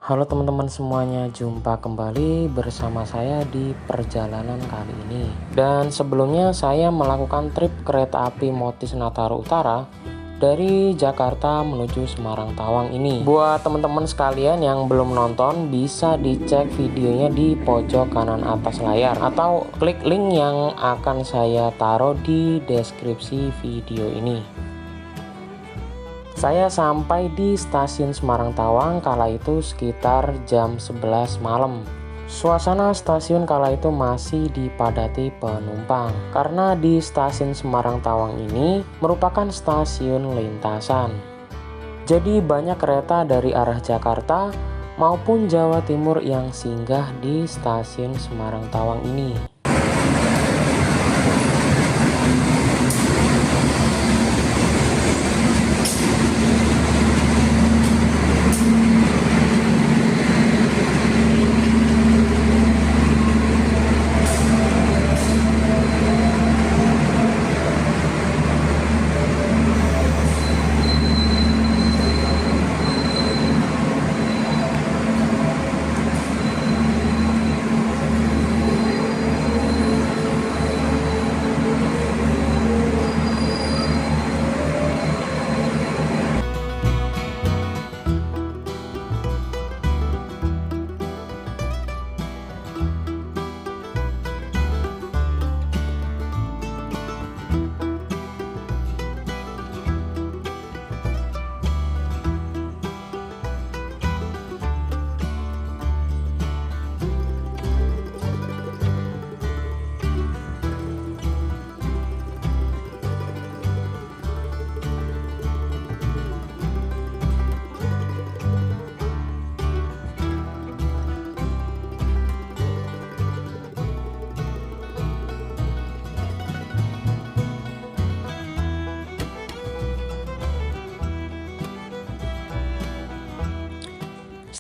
Halo teman-teman semuanya, jumpa kembali bersama saya di perjalanan kali ini. Dan sebelumnya saya melakukan trip kereta api Motis Nataru Utara dari Jakarta menuju Semarang Tawang ini. Buat teman-teman sekalian yang belum nonton, bisa dicek videonya di pojok kanan atas layar atau klik link yang akan saya taruh di deskripsi video ini. Saya sampai di stasiun Semarang Tawang kala itu sekitar jam 11 malam. Suasana stasiun kala itu masih dipadati penumpang karena di stasiun Semarang Tawang ini merupakan stasiun lintasan. Jadi banyak kereta dari arah Jakarta maupun Jawa Timur yang singgah di stasiun Semarang Tawang ini.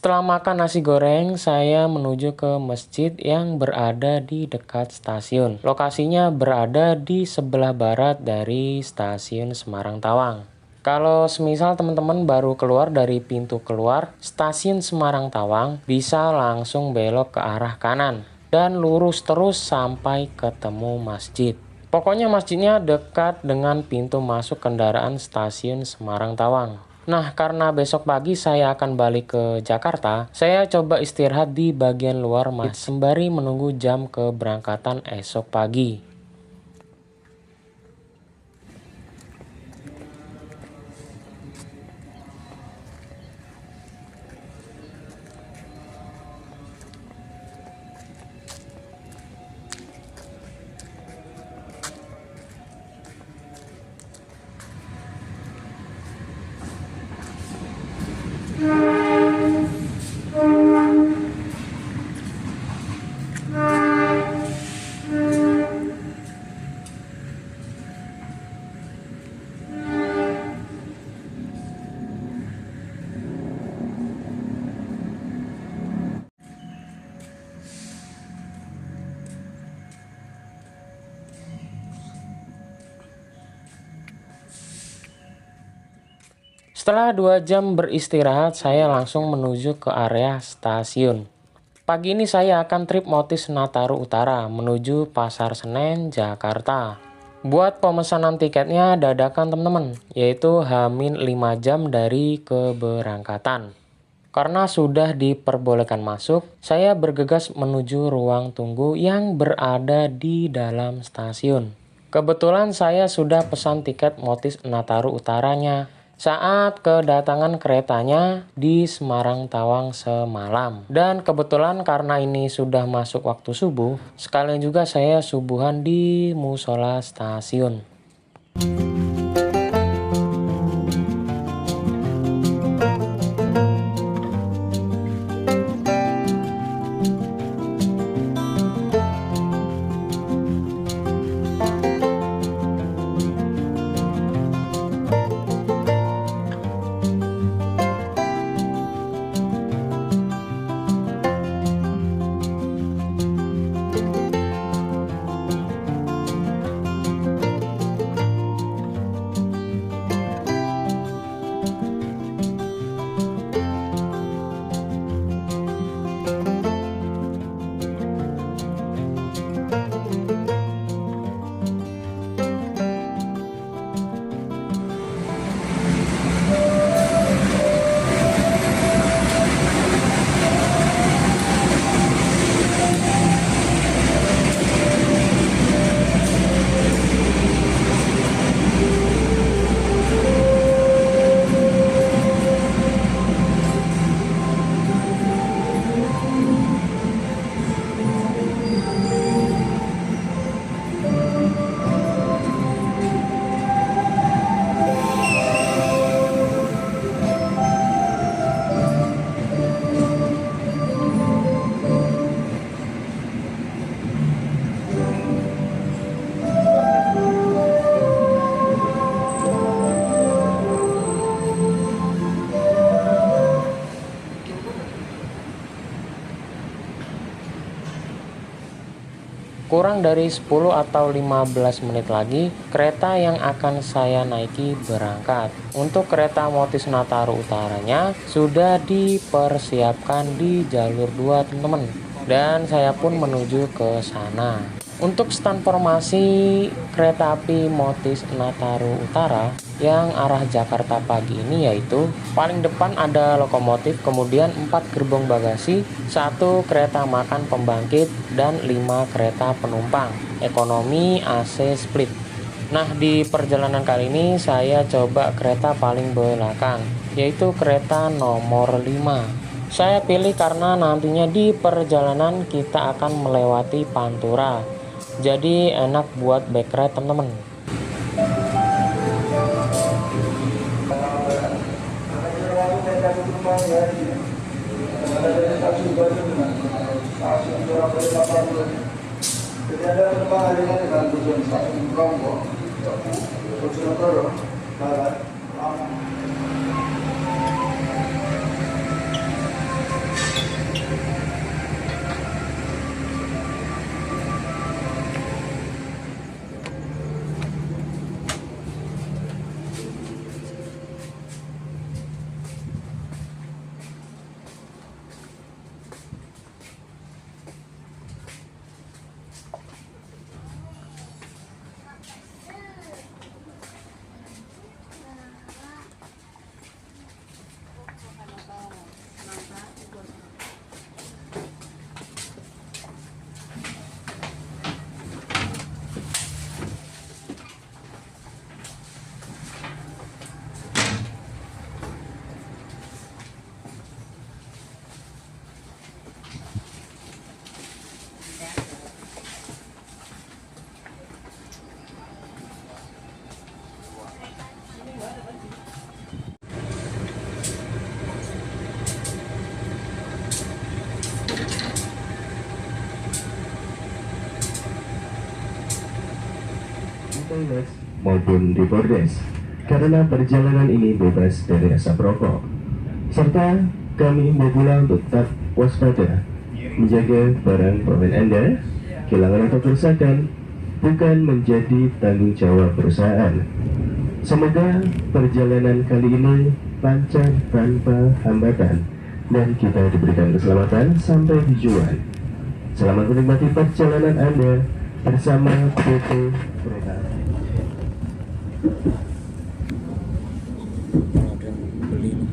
Setelah makan nasi goreng, saya menuju ke masjid yang berada di dekat stasiun. Lokasinya berada di sebelah barat dari stasiun Semarang Tawang. Kalau semisal teman-teman baru keluar dari pintu keluar stasiun Semarang Tawang, bisa langsung belok ke arah kanan dan lurus terus sampai ketemu masjid. Pokoknya masjidnya dekat dengan pintu masuk kendaraan stasiun Semarang Tawang. Nah, karena besok pagi saya akan balik ke Jakarta, saya coba istirahat di bagian luar masjid sembari menunggu jam keberangkatan esok pagi. Setelah 2 jam beristirahat, saya langsung menuju ke area stasiun. Pagi ini saya akan trip Motis Nataru Utara menuju Pasar Senen, Jakarta. Buat pemesanan tiketnya dadakan teman-teman, yaitu H-5 jam dari keberangkatan. Karena sudah diperbolehkan masuk, saya bergegas menuju ruang tunggu yang berada di dalam stasiun. Kebetulan saya sudah pesan tiket Motis Nataru Utaranya saat kedatangan keretanya di Semarang Tawang semalam. Dan kebetulan karena ini sudah masuk waktu subuh, sekalian juga saya subuhan di musola stasiun. Kurang dari 10 atau 15 menit lagi, kereta yang akan saya naiki berangkat. Untuk kereta motis Nataru Utaranya sudah dipersiapkan di jalur 2, teman-teman. Dan saya pun menuju ke sana. Untuk stand formasi kereta api motis Nataru Utara yang arah Jakarta pagi ini yaitu paling depan ada lokomotif, kemudian 4 gerbong bagasi, 1 kereta makan pembangkit, dan 5 kereta penumpang ekonomi AC split. Nah, di perjalanan kali ini saya coba kereta paling belakang, yaitu kereta nomor 5. Saya pilih karena nantinya di perjalanan kita akan melewati Pantura. Jadi enak buat bike ride, teman-teman. Maupun di bordes, karena perjalanan ini bebas dari asap rokok. Serta kami himbau pula untuk tetap waspada, menjaga barang bawaan Anda, kehilangan atau kerusakan bukan menjadi tanggung jawab perusahaan. Semoga perjalanan kali ini lancar tanpa hambatan dan kita diberikan keselamatan sampai tujuan. Selamat menikmati perjalanan Anda bersama PT Kereta Api. Ada yang beli nih.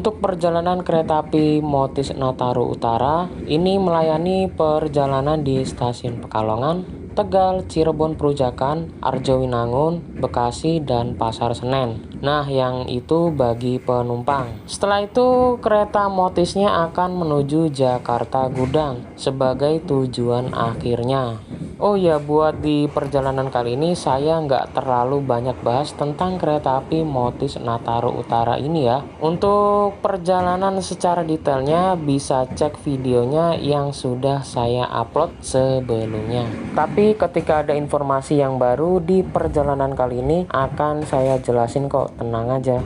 Untuk perjalanan kereta api Motis Nataru Utara, ini melayani perjalanan di stasiun Pekalongan, Tegal, Cirebon Perujakan, Arjowinangun, Bekasi, dan Pasar Senen. Nah, yang itu bagi penumpang. Setelah itu, kereta Motisnya akan menuju Jakarta Gudang sebagai tujuan akhirnya. Oh ya, buat di perjalanan kali ini saya nggak terlalu banyak bahas tentang kereta api Motis Nataru Utara ini ya. Untuk perjalanan secara detailnya bisa cek videonya yang sudah saya upload sebelumnya. Tapi ketika ada informasi yang baru di perjalanan kali ini akan saya jelasin kok, tenang aja.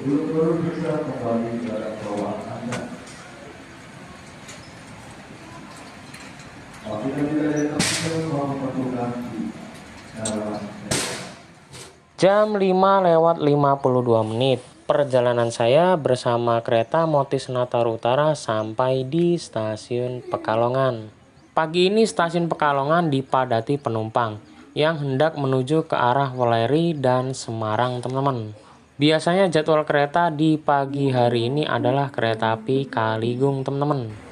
Guru-guru bisa kembali ke bawah Anda. Apabila tidak ada yang mau membutuhkan di dalam Jam 5:52 menit. Perjalanan saya bersama kereta Motis Nataru Utara sampai di stasiun Pekalongan. Pagi ini stasiun Pekalongan dipadati penumpang yang hendak menuju ke arah Weleri dan Semarang, teman-teman. Biasanya jadwal kereta di pagi hari ini adalah kereta api Kaligung, teman-teman.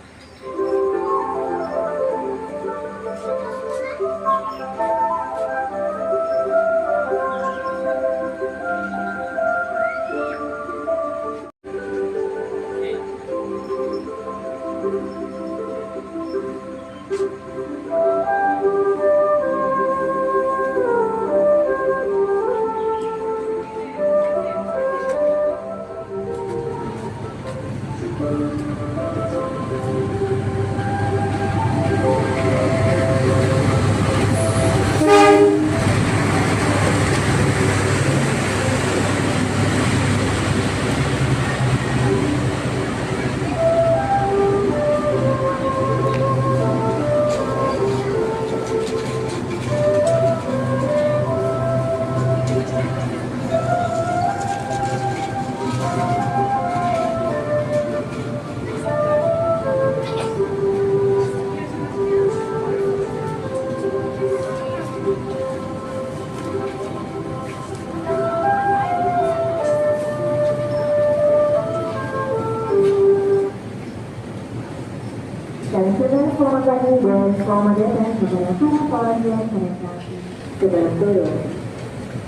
Dan sudah selamat pagi dan selamat datang kepada para pelajar kereta api Surabaya.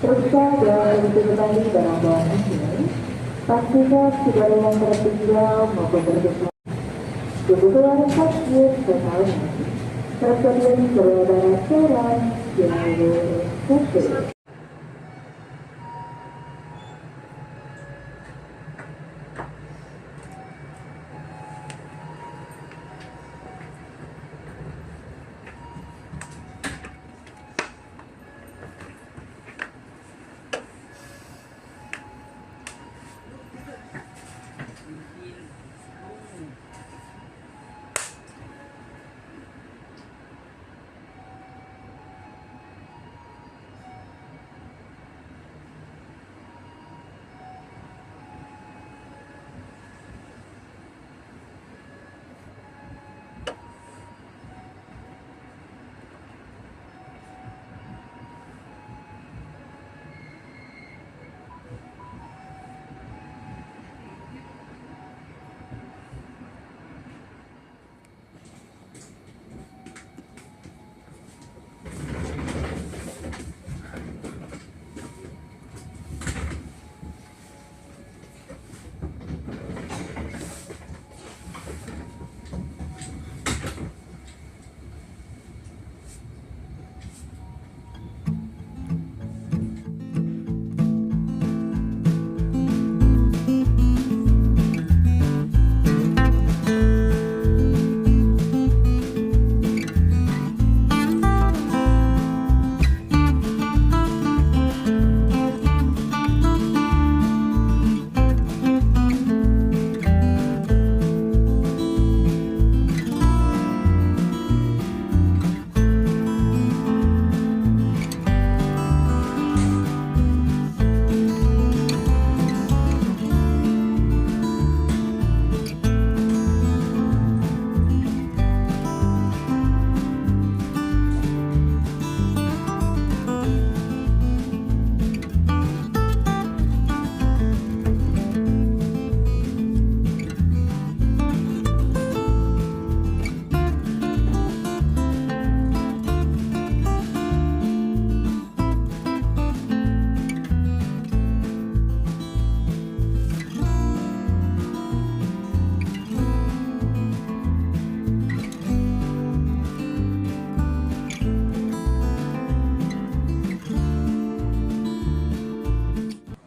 Periksa dan begitu kembali barang bawaan Anda. Pastikan tidak ada yang tertinggal maupun terpisah. Kebutuhan stasiun Pekalongan. Tersedia di Surabaya Jalan Jalur Satu.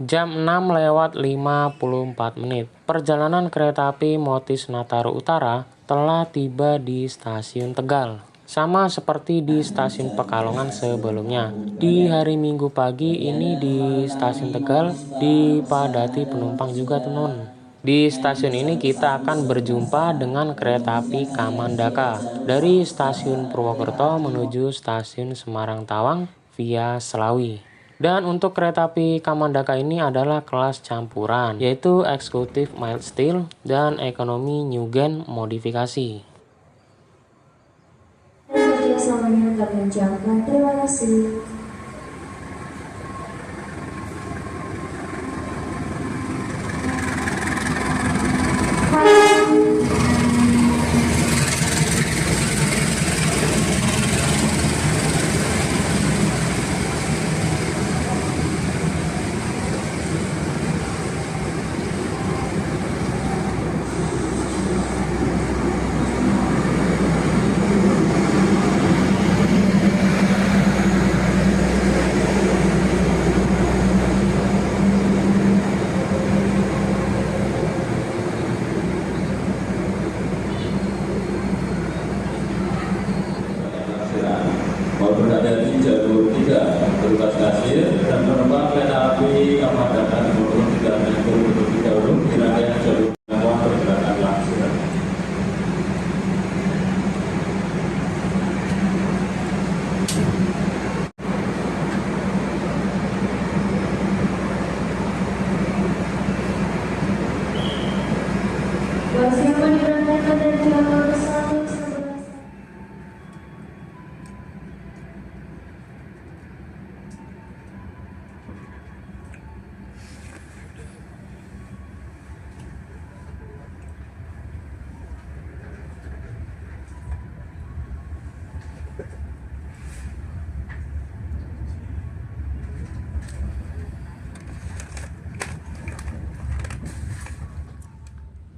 Jam 6:54 menit. Perjalanan kereta api Motis Nataru Utara telah tiba di stasiun Tegal. sama seperti di stasiun Pekalongan sebelumnya. Di hari Minggu pagi ini di stasiun Tegal dipadati penumpang juga teman. Di stasiun ini kita akan berjumpa dengan kereta api Kamandaka dari stasiun Purwokerto menuju stasiun Semarang Tawang via Selawi. Dan untuk kereta api Kamandaka ini adalah kelas campuran, yaitu eksekutif mild steel dan ekonomi new gen modifikasi. Selamanya kami ucapkan terima kasih. Mau berada di jalur 3 berupas kasir dan penumpang kereta api Kamandaka nomor 3 Metro untuk 3 Urung di rangkaian jalur Lampung pergerakan langsung. Siapa diberangkatkan dari jalur 1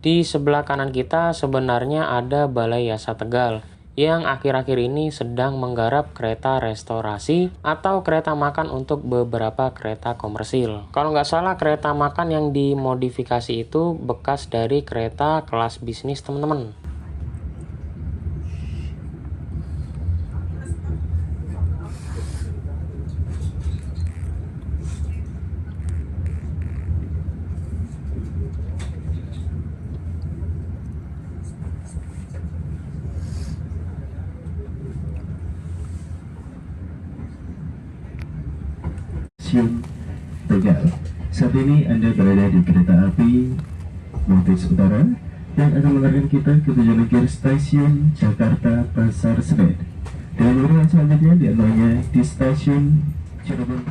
Di sebelah kanan kita sebenarnya ada Balai Yasa Tegal yang akhir-akhir ini sedang menggarap kereta restorasi atau kereta makan untuk beberapa kereta komersil. Kalau nggak salah kereta makan yang dimodifikasi itu bekas dari kereta kelas bisnis teman-teman. Stasiun Tegal. Saat ini Anda berada di kereta api Motis Utara yang akan mengantarkan kita ke tujuan akhir stasiun Jakarta Pasar Senen. Dan urutan selanjutnya diantaranya di stasiun Cirebon.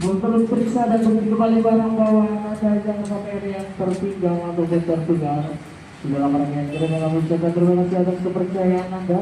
Untuk periksa dan begitu kembali barang bawaan Anda jangan sampai ada yang tertinggal ataupun tertukar. Di dalam rangkaian kereta kami ucapkan terima kasih atas kepercayaan Anda.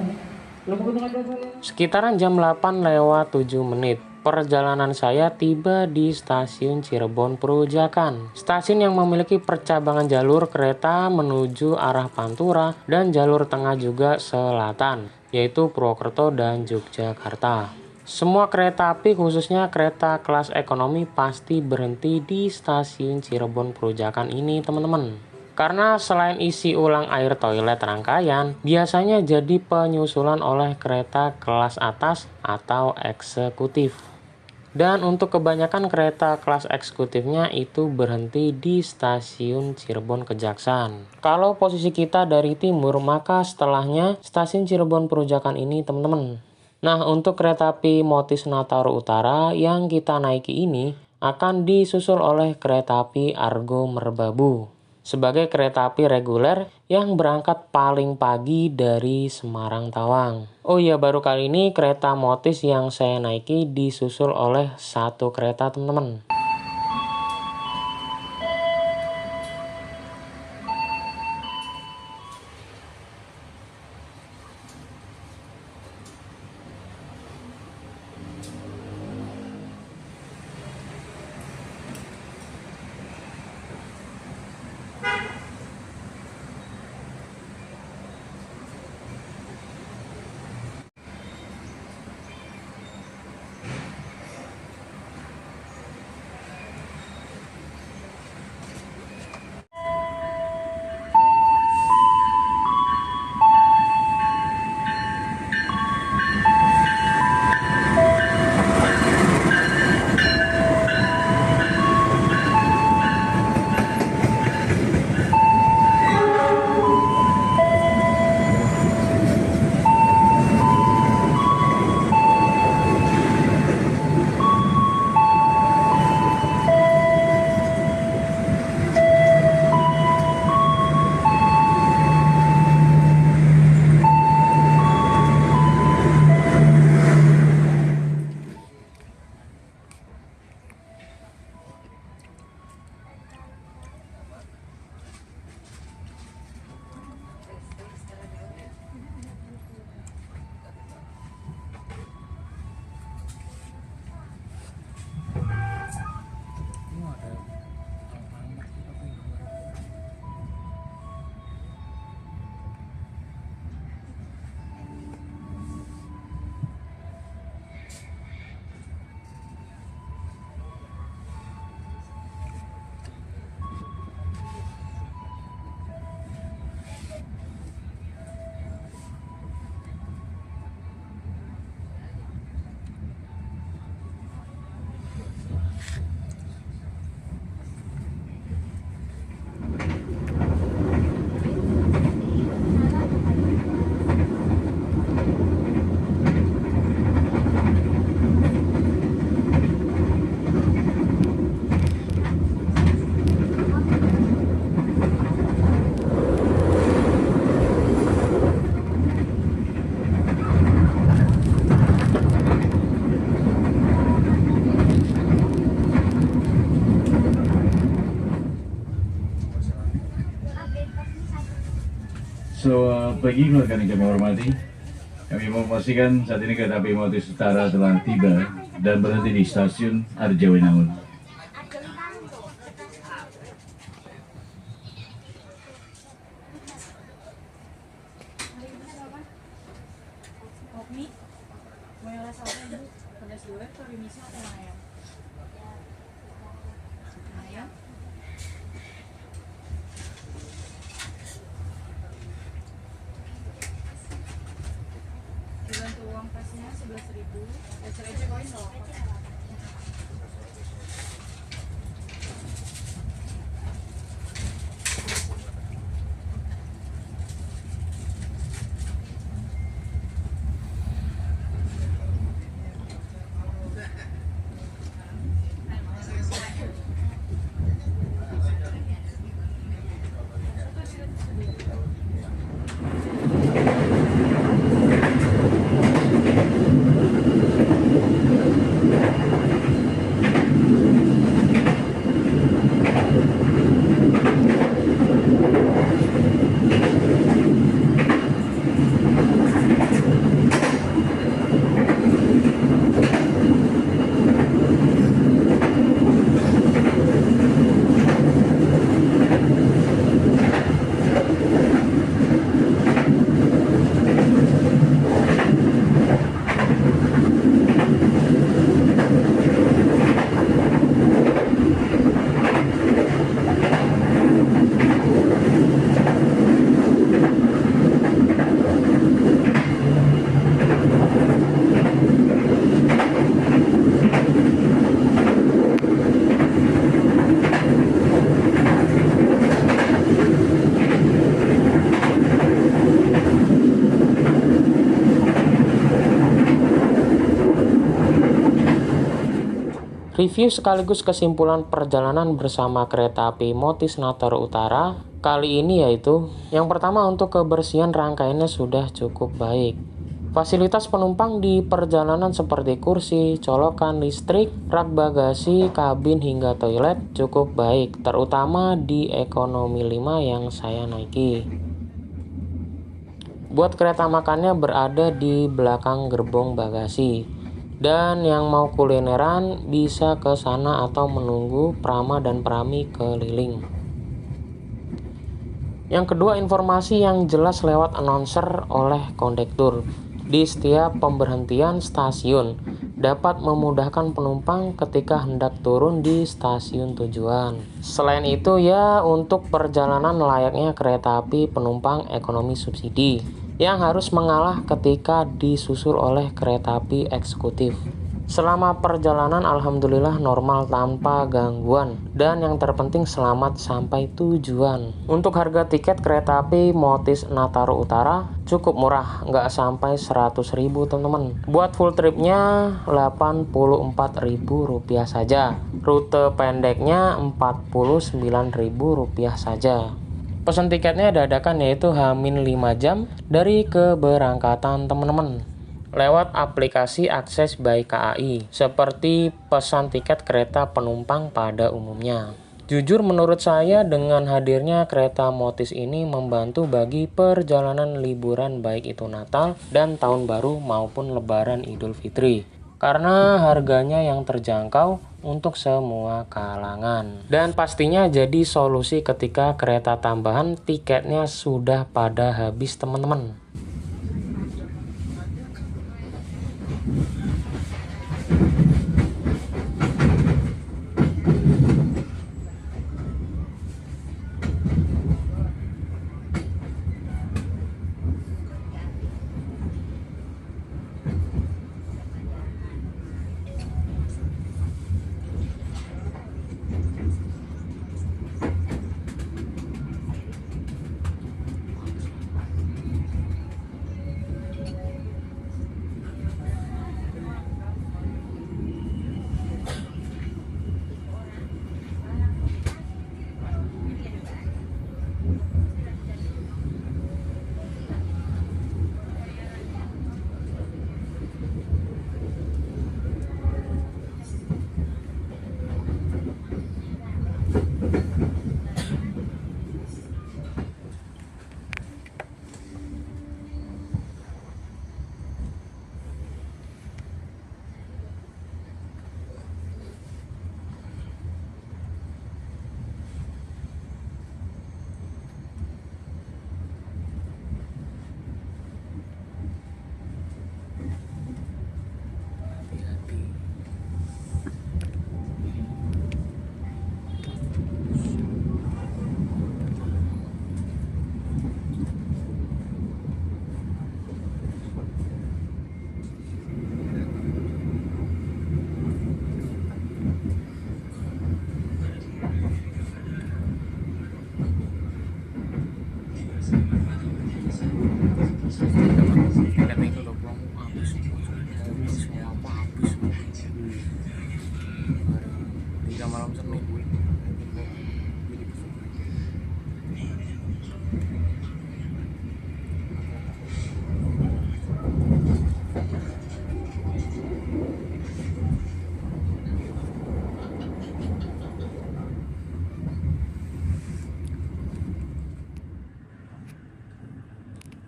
Sekitaran jam 8 lewat 7 menit, perjalanan saya tiba di stasiun Cirebon Perujakan. Stasiun yang memiliki percabangan jalur kereta menuju arah Pantura dan jalur tengah juga selatan, yaitu Purwokerto dan Yogyakarta. Semua kereta api khususnya kereta kelas ekonomi pasti berhenti di stasiun Cirebon Perujakan ini teman-teman. Karena selain isi ulang air toilet rangkaian, biasanya jadi penyusulan oleh kereta kelas atas atau eksekutif. Dan untuk kebanyakan kereta kelas eksekutifnya itu berhenti di stasiun Cirebon Kejaksan. Kalau posisi kita dari timur, maka setelahnya stasiun Cirebon Perujakan ini teman-teman. Nah, untuk kereta api Motis Nataru Utara yang kita naiki ini akan disusul oleh kereta api Argo Merbabu sebagai kereta api reguler yang berangkat paling pagi dari Semarang Tawang. Oh iya, baru kali ini kereta Motis yang saya naiki disusul oleh satu kereta teman-teman. Pagi rekan yang kami hormati, kami memastikan saat ini kereta api Motis Utara telah tiba dan berhenti di stasiun Arjawinangun. Uang pasnya 11.000, receh koin loh. Review sekaligus kesimpulan perjalanan bersama kereta api Motis Nataro Utara kali ini yaitu, yang pertama untuk kebersihan rangkaiannya sudah cukup baik. Fasilitas penumpang di perjalanan seperti kursi, colokan listrik, rak bagasi, kabin hingga toilet cukup baik, terutama di ekonomi 5 yang saya naiki. Buat kereta makannya berada di belakang gerbong bagasi. Dan yang mau kulineran bisa ke sana atau menunggu prama dan prami keliling. Yang kedua, informasi yang jelas lewat announcer oleh kondektur di setiap pemberhentian stasiun dapat memudahkan penumpang ketika hendak turun di stasiun tujuan. Selain itu ya, untuk perjalanan layaknya kereta api penumpang ekonomi subsidi yang harus mengalah ketika disusul oleh kereta api eksekutif. Selama perjalanan alhamdulillah normal tanpa gangguan, dan yang terpenting selamat sampai tujuan. Untuk harga tiket kereta api Motis Nataro Utara cukup murah, nggak sampai 100.000 teman-teman. Buat full tripnya Rp84.000 saja, rute pendeknya Rp49.000 saja. Pesan tiketnya dadakan, yaitu H-5 jam dari keberangkatan teman-teman lewat aplikasi Akses by KAI, seperti pesan tiket kereta penumpang pada umumnya. Jujur menurut saya dengan hadirnya kereta Motis ini membantu bagi perjalanan liburan baik itu Natal dan Tahun Baru maupun Lebaran Idul Fitri. Karena harganya yang terjangkau untuk semua kalangan. Dan pastinya jadi solusi ketika kereta tambahan tiketnya sudah pada habis teman-teman.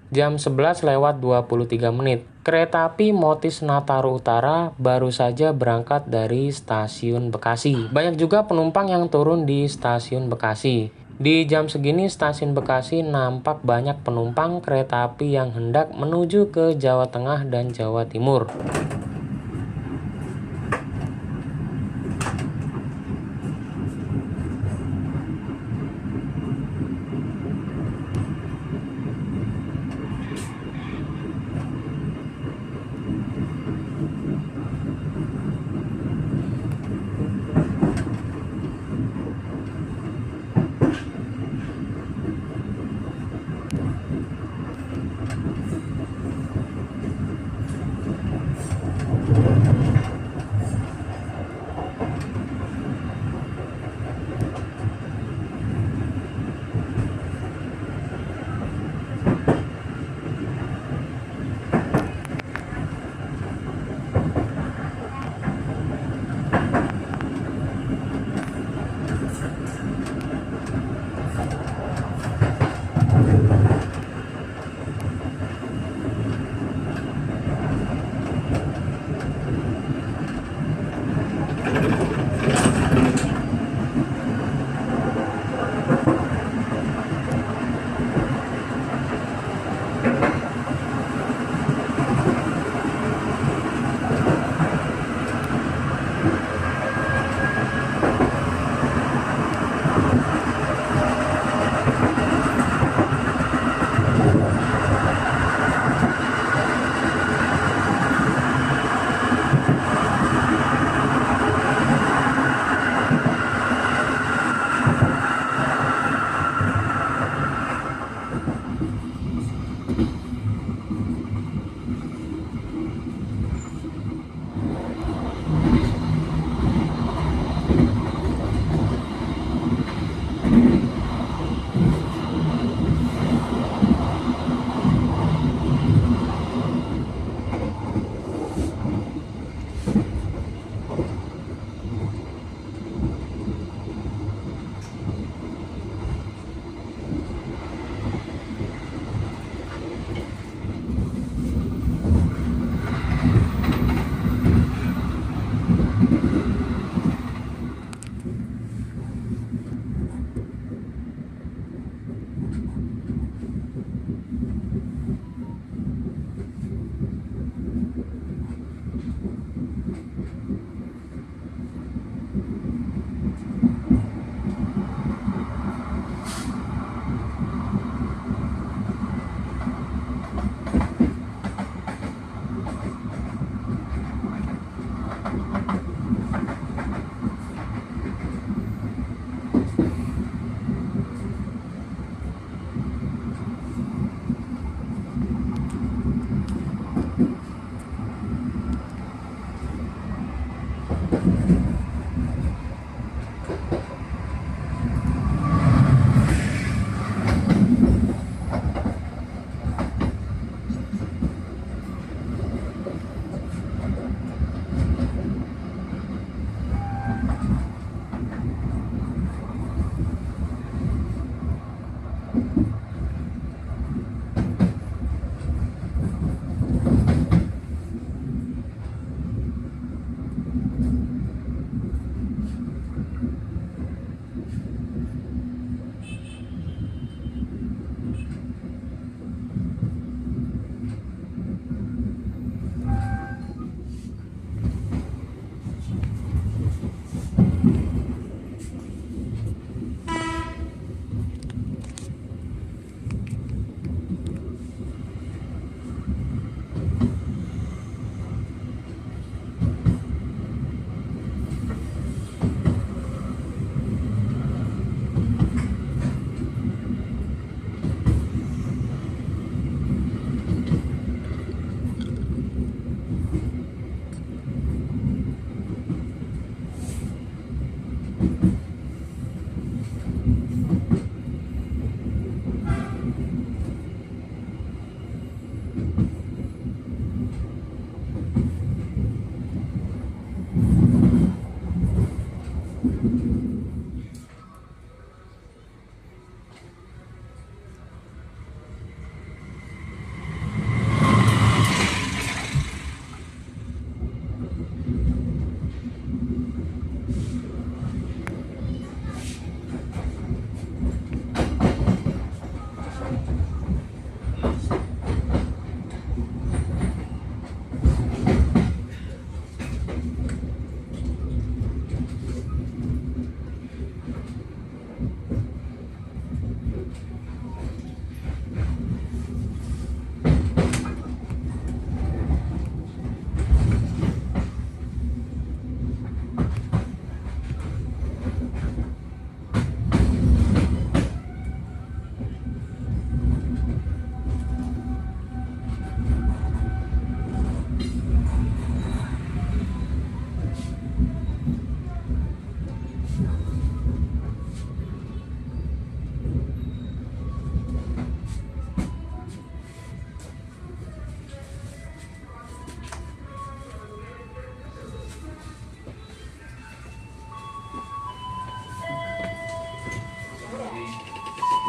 Jam 11:23. Kereta api Motis Nataro Utara baru saja berangkat dari stasiun Bekasi. Banyak juga penumpang yang turun di stasiun Bekasi. Di jam segini stasiun Bekasi nampak banyak penumpang kereta api yang hendak menuju ke Jawa Tengah dan Jawa Timur.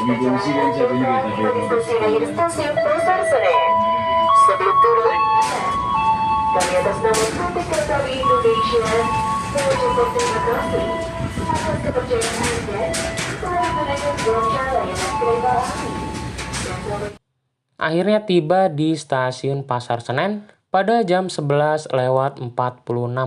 diinformasikan saat ini kereta api di stasiun akhir stasiun Pasar Senen. Sebelum turun, kami atas nama PT Kereta Api Indonesia mengucapkan terima kasih atas kepercayaan Anda telah menggunakan jasa layanan kereta api. Akhirnya tiba di stasiun Pasar Senen pada jam 11 lewat 46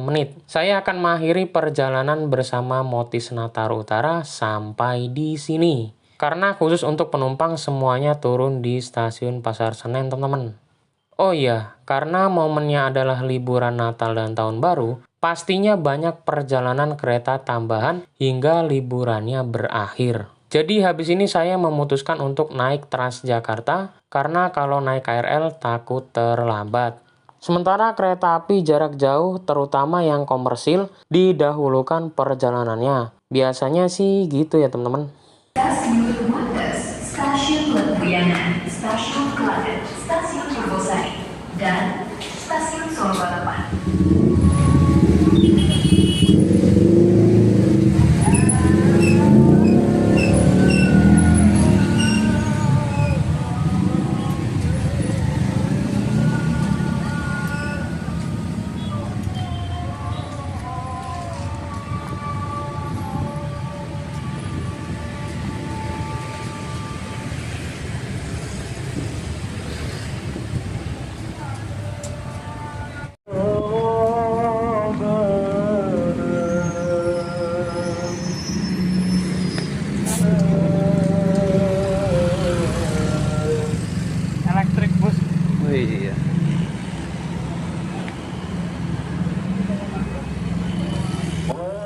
menit. Saya akan mengakhiri perjalanan bersama Motis Nataru Utara sampai di sini. Karena khusus untuk penumpang semuanya turun di stasiun Pasar Senen, teman-teman. Oh iya, karena momennya adalah liburan Natal dan Tahun Baru, pastinya banyak perjalanan kereta tambahan hingga liburannya berakhir. Jadi habis ini saya memutuskan untuk naik Transjakarta karena kalau naik KRL takut terlambat. Sementara kereta api jarak jauh, terutama yang komersil, didahulukan perjalanannya. Biasanya sih gitu ya teman-teman. Stasiun Wates, Stasiun Lembriana, Stasiun Klaten, Stasiun Purwosari, dan Stasiun Solo Balapan.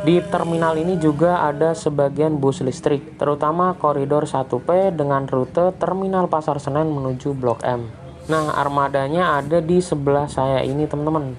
Di terminal ini juga ada sebagian bus listrik, terutama koridor 1P dengan rute Terminal Pasar Senen menuju Blok M. Nah, armadanya ada di sebelah saya ini, teman-teman.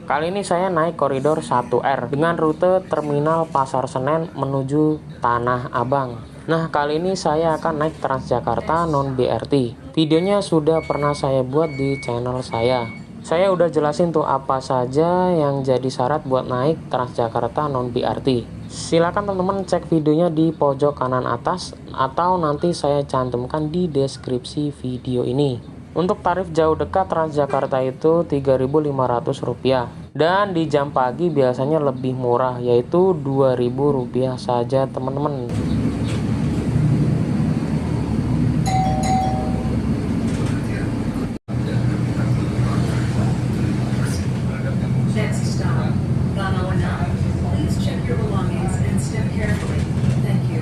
Kali ini saya naik koridor 1R dengan rute Terminal Pasar Senen menuju Tanah Abang. Nah, kali ini saya akan naik Transjakarta non BRT. Videonya sudah pernah saya buat di channel saya. Saya udah jelasin tuh apa saja yang jadi syarat buat naik Transjakarta non BRT. Silakan teman-teman cek videonya di pojok kanan atas atau nanti saya cantumkan di deskripsi video ini. Untuk tarif jauh dekat Transjakarta itu Rp3.500 dan di jam pagi biasanya lebih murah yaitu Rp2.000 saja teman-teman. Next stop, Ramawana. Please check your belongings and step carefully. Thank you.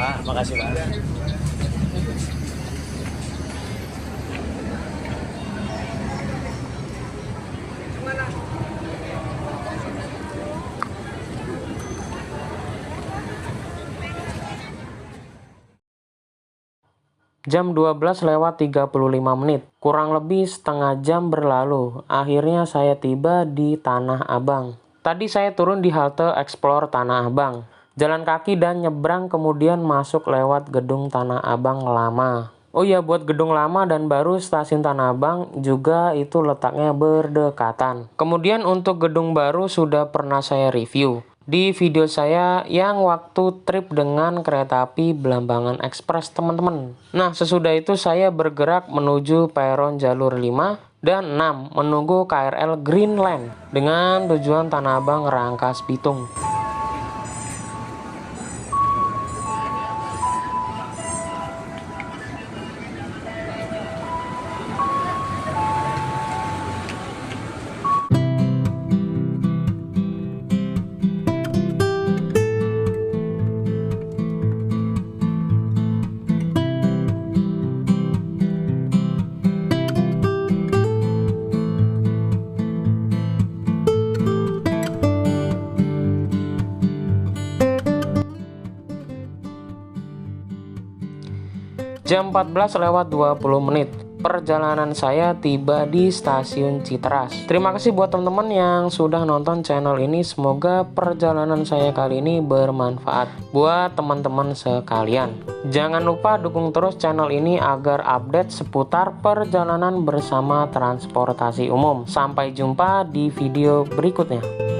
Pak, makasih Pak. Jam 12:35, kurang lebih setengah jam berlalu. Akhirnya saya tiba di Tanah Abang. Tadi saya turun di halte Explore Tanah Abang. Jalan kaki dan nyebrang kemudian masuk lewat gedung Tanah Abang lama. Oh iya, buat gedung lama dan baru stasiun Tanah Abang juga itu letaknya berdekatan. Kemudian untuk gedung baru sudah pernah saya review di video saya yang waktu trip dengan kereta api Belambangan Express teman-teman. Nah, sesudah itu saya bergerak menuju peron jalur 5 dan 6 menunggu KRL Greenland dengan tujuan Tanah Abang Rangkas Bitung. Jam 14:20, perjalanan saya tiba di stasiun Citeras. Terima kasih buat teman-teman yang sudah nonton channel ini. Semoga perjalanan saya kali ini bermanfaat buat teman-teman sekalian. Jangan lupa dukung terus channel ini agar update seputar perjalanan bersama transportasi umum. Sampai jumpa di video berikutnya.